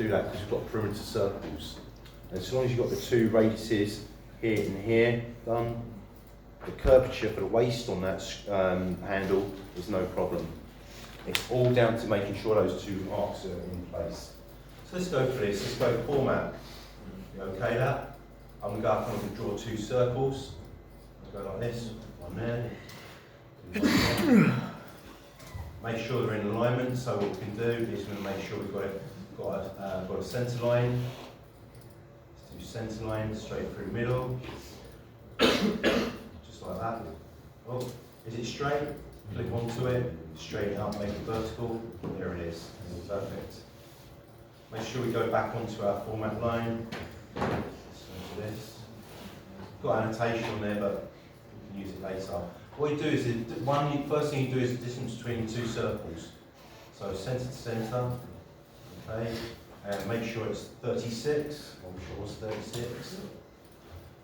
do that because we've got perimeter circles. And as long as you've got the two radiuses here and here done, the curvature for the waist on that handle is no problem. It's all down to making sure those two arcs are in place. So let's go for this. Let's go format. You okay that? I'm going to go up and I'm going to draw two circles. I'll go like this, one there. Make sure they're in alignment. So what we can do is we're going to make sure we've got a centre line. Let's do centre line straight through middle. Just like that. Oh, is it straight? Click onto it, straighten it up, make it vertical. There it is. Perfect. Make sure we go back onto our format line. Onto this. Got annotation on there, but we can use it later. What you do is, first thing you do is the distance between two circles. So centre to centre, okay, and make sure it's 36. I'm sure it's 36.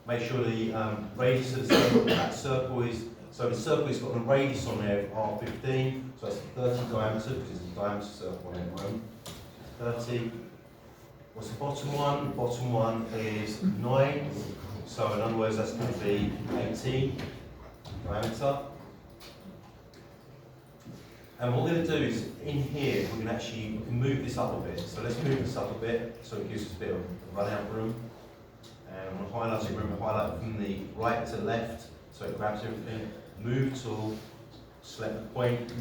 Make sure the radius of that circle is, so the circle has got a radius on there of R15, so it's 30 diameter, because it's a diameter circle on it, right? 30. What's the bottom one? The bottom one is 9, so in other words that's going to be 18 diameter. And what we're going to do is, in here, we can move this up a bit. So let's move this up a bit, so it gives us a bit of run out room. And we'll highlight it, remember, highlight from the right to left, so it grabs everything. Move tool, select the point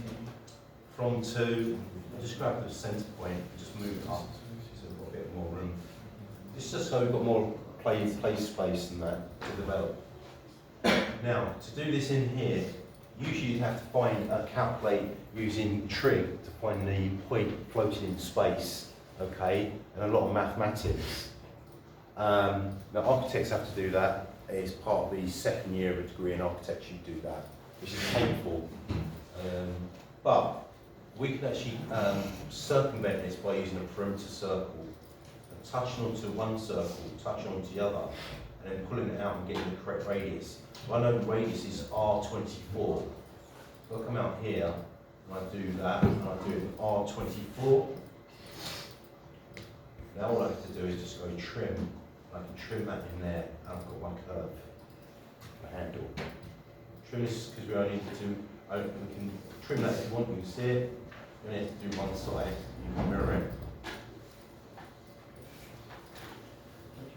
from 2, just grab the centre point, just move it up, so we've got a bit more room. It's just so we've got more play space than that to develop. Now, to do this in here, usually you have to calculate using trig to find the point floating in space, okay, and a lot of mathematics. Now, architects have to do that. It's part of the second year of a degree in architecture, you do that, which is painful. But we can actually circumvent this by using a perimeter circle, and touching onto one circle, touching onto the other, and then pulling it out and getting the correct radius. Well, I know the radius is R24. So I'll come out here, and I do that, and I do R24. Now all I have to do is just go trim. I can trim that in there, and I've got my curve, my handle. Trim this because we only need to, we can trim that if you want, you can see it. You only have to do one side, you can mirror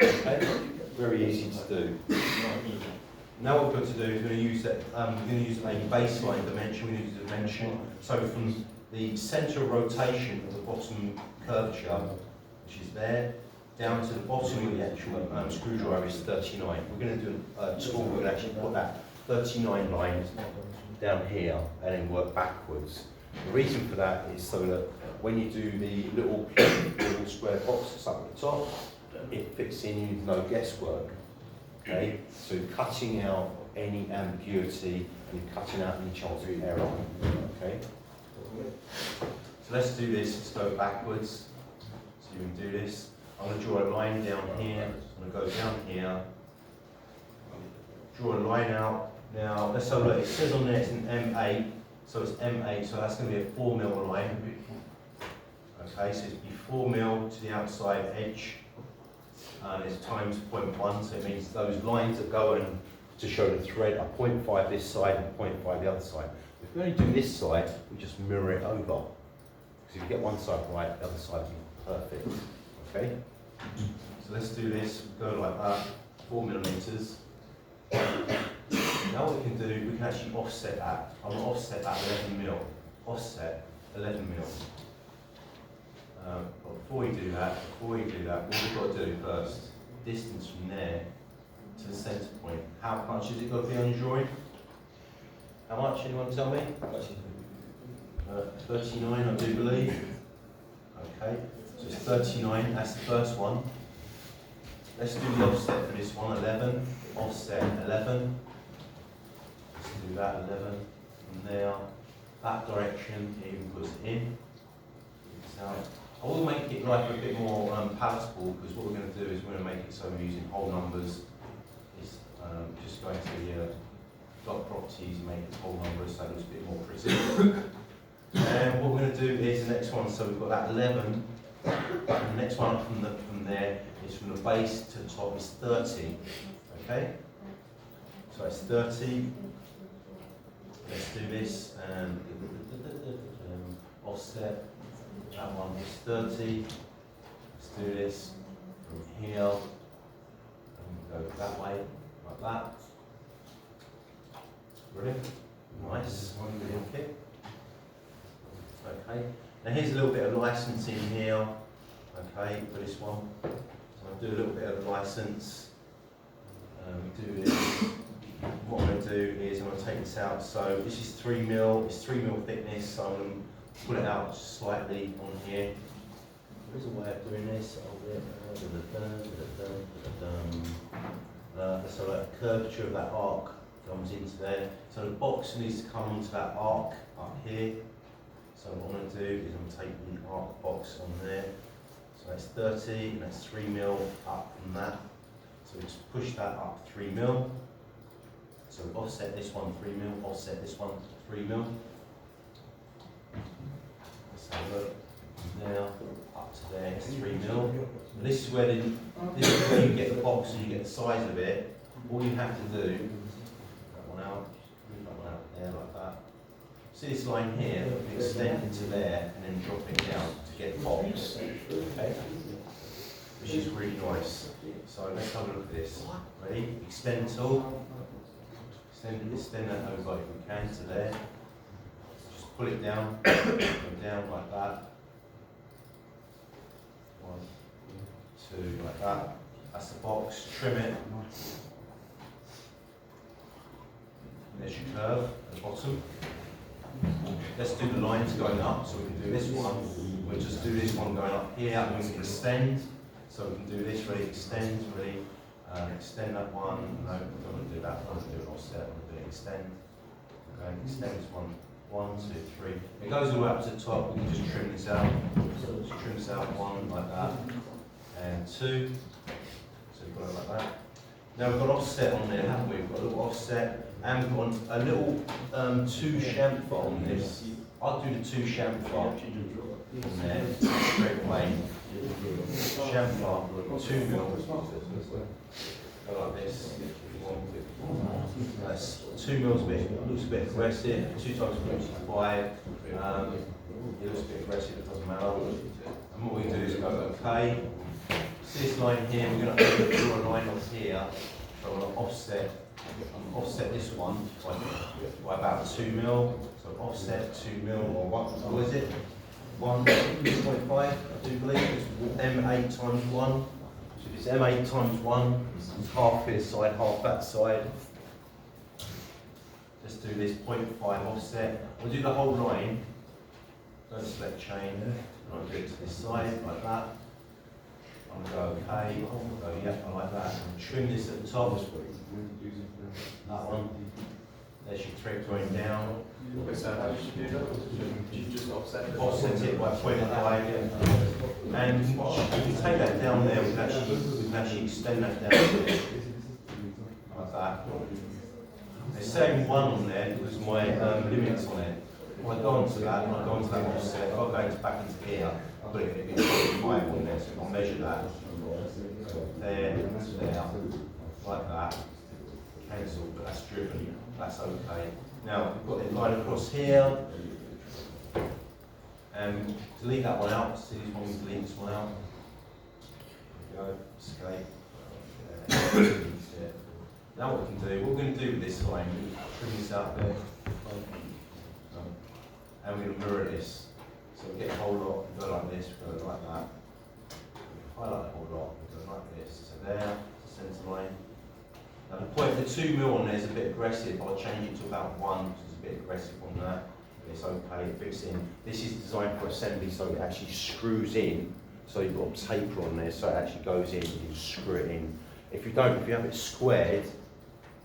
it. Okay, very easy to do. Now what we're going to do is we're going to use that, we're going to use a baseline dimension, we're going to use a dimension. So from the centre of rotation of the bottom curvature, which is there, down to the bottom of the actual screwdriver is 39. We're going to do a tool, we're going to actually put that 39 line down here and then work backwards. The reason for that is so that when you do the little square box that's up at the top, it fits in with no guesswork. Okay? So cutting out any ambiguity and cutting out any chance of error. Okay? So let's do this, let's go backwards. So you can do this. I'm going to draw a line down here, I'm going to go down here, draw a line out. Now, let's have a look, it says on there it's an M8, so it's M8, so that's going to be a 4mm line. Okay, so it's be 4mm to the outside edge, and it's times 0.1, so it means those lines that go in to show the thread are 0.5 this side and 0.5 the other side. If we only do this side, we just mirror it over. Because if you get one side right, the other side will be perfect. Okay? So let's do this, go like that, 4mm. Now what we can do, we can actually offset that. I'm going to offset that 11mm. Offset 11mm. But before we do that, what we've got to do first, distance from there to the centre point. How much has it got to be on your drawing? How much, anyone tell me? 39, I do believe. Okay. So it's 39, that's the first one. Let's do the offset for this one, 11. Offset 11. Let's do that, 11. From there, that direction, it even puts it in. I will make it like a bit more palatable, because what we're going to do is we're going to make it so we're using whole numbers. It's just going to the dot properties and make it whole numbers so it looks a bit more pretty. And what we're going to do is the next one, so we've got that 11 And the next one up from there is from the base to the top is 30. Okay? So it's 30. Let's do this. Offset. That one is 30. Let's do this from here. And go that way, like that. Brilliant. Nice. Okay. Okay. Now here's a little bit of licensing here. Okay, for this one. So I'll do a little bit of license. Do this. What I'm going to do is I'm going to take this out. So this is 3 mil. It's 3 mil thickness. So I'm going to pull it out slightly on here. There is a way of doing this. So that curvature of that arc comes into there. So the box needs to come onto that arc up here. So what I'm going to do is I'm going to take the arc box on there. So that's 30 and that's 3 mil up from that. So we just push that up 3 mil. So we offset this one 3 mil, offset this one 3 mil. Let's have a look. Now up to there, it's 3 mil. And this is where you get the box and you get the size of it. All you have to do, that one out, move that one out there like that. See this line here, extend it to there and then drop it down to get the box. Okay? Which is really nice. So let's have a look at this. Ready? Extend tool. Extend that over if we can to there. Just pull it down, go down like that. 1, 2, like that. That's the box. Trim it. There's your curve at the bottom. Let's do the lines going up. So we can do this one. We'll just do this one going up here and we can extend. So we can do this, really extend, really. Extend that one. No, we don't want to do that. I want to do an offset. I want to do an extend. Okay, extend this one. 1, 2, 3. It goes all the way up to the top. We can just trim this out. So just trim this out 1 like that, and 2. So we've got it like that. Now we've got offset on there, haven't we? We've got a little offset, and we've got a little 2 chamfer on this. I'll do the 2 chamfer on there straight away. Chamfer 2 mil. Go like this. That's 2 mils looks a bit aggressive. 2 times 5. It looks a bit aggressive. It doesn't matter. And what we do is go okay. See this line here. We're going to draw a line off here. So I'm going to offset this one by about 2 mil. So offset 2 mil or what is it? 1.5, I do believe. It's M8 times 1. So if it's M8 times 1, it's half this side, half that side. Let's do this 0.5 offset. We'll do the whole line. Don't select chain. I'll do it to this side like that. I'm going to go okay. I'll go yeah, I like that. And trim this at the top. That one. There's your thread going down. Offset it by 0.5. And if you take that down there, we can actually extend that down there. Like that. There's saying 1 on there because my limit's on it. If I go onto that, and I go onto that offset, if I go back into here, I'll put it 0.5 on there, so I'll measure that. There, there, like that. Cancel, but that's driven. That's okay. Now we've got the line across here. Delete that one out. See this one, we delete this one out. There we go. Escape. Now what we can do, what we're going to do with this line, trim this out there. And we're going to mirror this. So we get a whole lot, we go like this, we go like that. Highlight the whole lot, we go like this. So there, centre line. Now the point, the 2 mil on there is a bit aggressive. I'll change it to about 1, which is a bit aggressive on that. But it's okay, it fits in. This is designed for assembly, so it actually screws in. So you've got taper on there, so it actually goes in, you screw it in. If you don't, if you have it squared,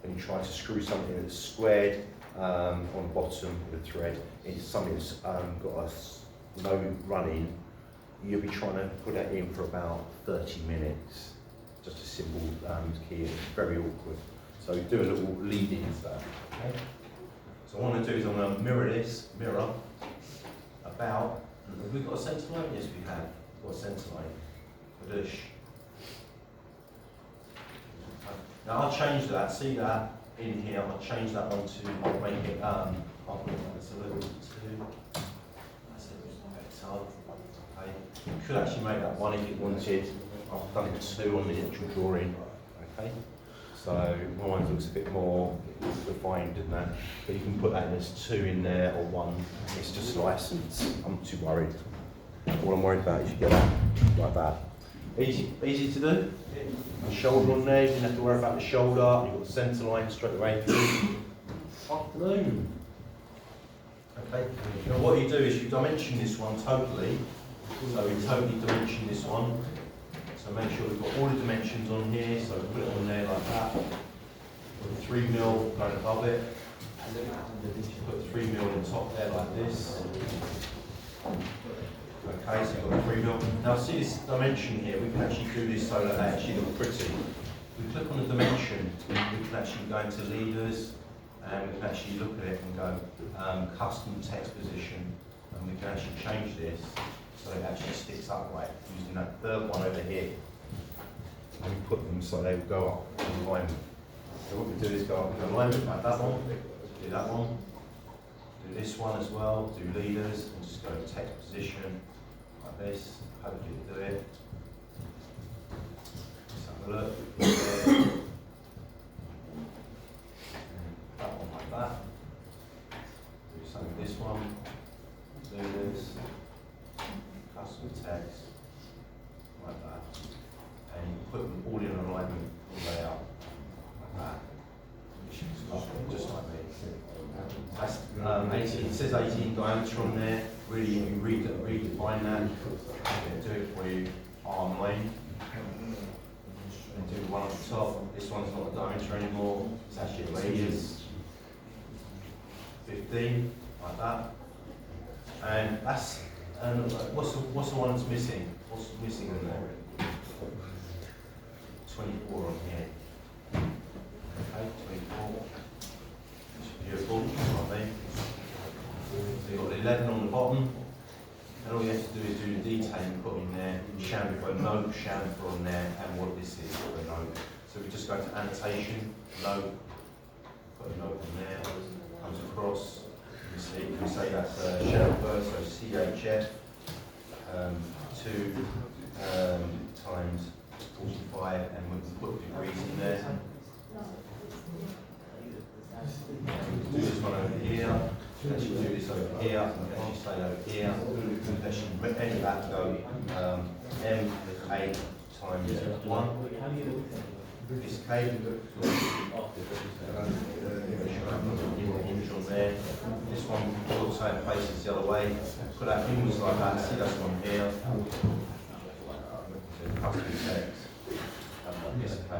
and you try to screw something that's squared on the bottom of the thread into something that's got no running, you'll be trying to put that in for about 30 minutes. Just a simple key, it's very awkward. So do a little lead into that. Okay? So what I'm going to do is I'm going to mirror about, have we got a centre line? Yes we have. got a centre line. Badoosh. Now I'll change that, see that in here, I'll change that one to, I'll make it, I'll put it as a little 2. That's a bit okay. You could actually make that 1 if you wanted. I've done it 2 on the actual drawing, okay? So mine looks a bit more refined than that, but you can put that as 2 in there or 1. It's just license. I'm not too worried. All I'm worried about is you get that like that. Easy to do. The shoulder on there, you didn't have to worry about the shoulder. You've got the centre line straight away. Afternoon. Okay. Now what you do is you dimension this one totally. So we totally dimension this one. So make sure we've got all the dimensions on here. So put it on there like that. Put 3 mil right above it. Put 3 mil on top there like this. Okay, so you've got 3 mil. Now see this dimension here, we can actually do this so that they actually look pretty. We click on the dimension, we can actually go into leaders, and we can actually look at it and go custom text position, and we can actually change this so it actually sticks upright using that third one over here. And we put them so they will go up in alignment. So what we do is go up in alignment like that one, do that one, do this one as well, do leaders, and just go to text position. Like this, hopefully you do it. Let's have a look. That one like that. Do something with this one. Do this. Custom text. Like that. And you put them all in alignment all the way up. Like that. Just like me. That's 18, it says 18 diameter on there. Really, you redefine that. Do it for you, R9. And do one at the top. This one's not a diameter anymore. It's actually a radius. 15, like that. And that's. And what's the one that's missing? What's missing on there? 24 on here. Okay, 24. Beautiful, like me. So you've got the 11 on the bottom, and all you have to do is do the detailing, put in there, chamfer, note, chamfer on there, and what this is, the note. So we just go to annotation, note, put a note on there, comes across, you can say that's chamfer, so CHF, 2 times 45, and we can put degrees in there. Do this one over here, actually do this over here, actually stay over here, actually any of that go M8 times 1. This K, hinge on there. This one also faces the other way. Put our fingers like that, see that's one here. Custom text, this K.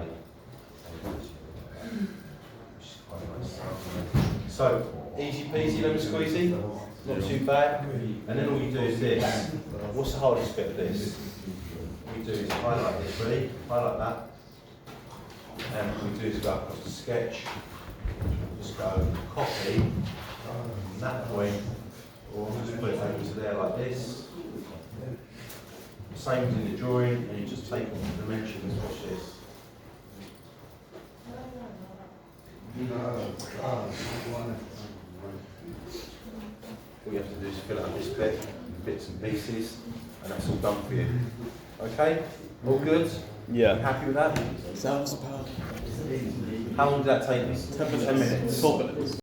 So, easy peasy, lemon squeezy, not too bad. And then all you do is this. What's the hardest bit of this? What we do is highlight this, ready? Highlight that. And what we do is go across the sketch. Just go copy from that point, or just put it over there like this. Same as in the drawing, and you just take on the dimensions, watch this. All you have to do is fill out this bit, bits and pieces, and that's all done for you. Okay? All good? Yeah. You happy with that? Sounds about How long did that take us? 10 minutes. 10 minutes. 4 minutes.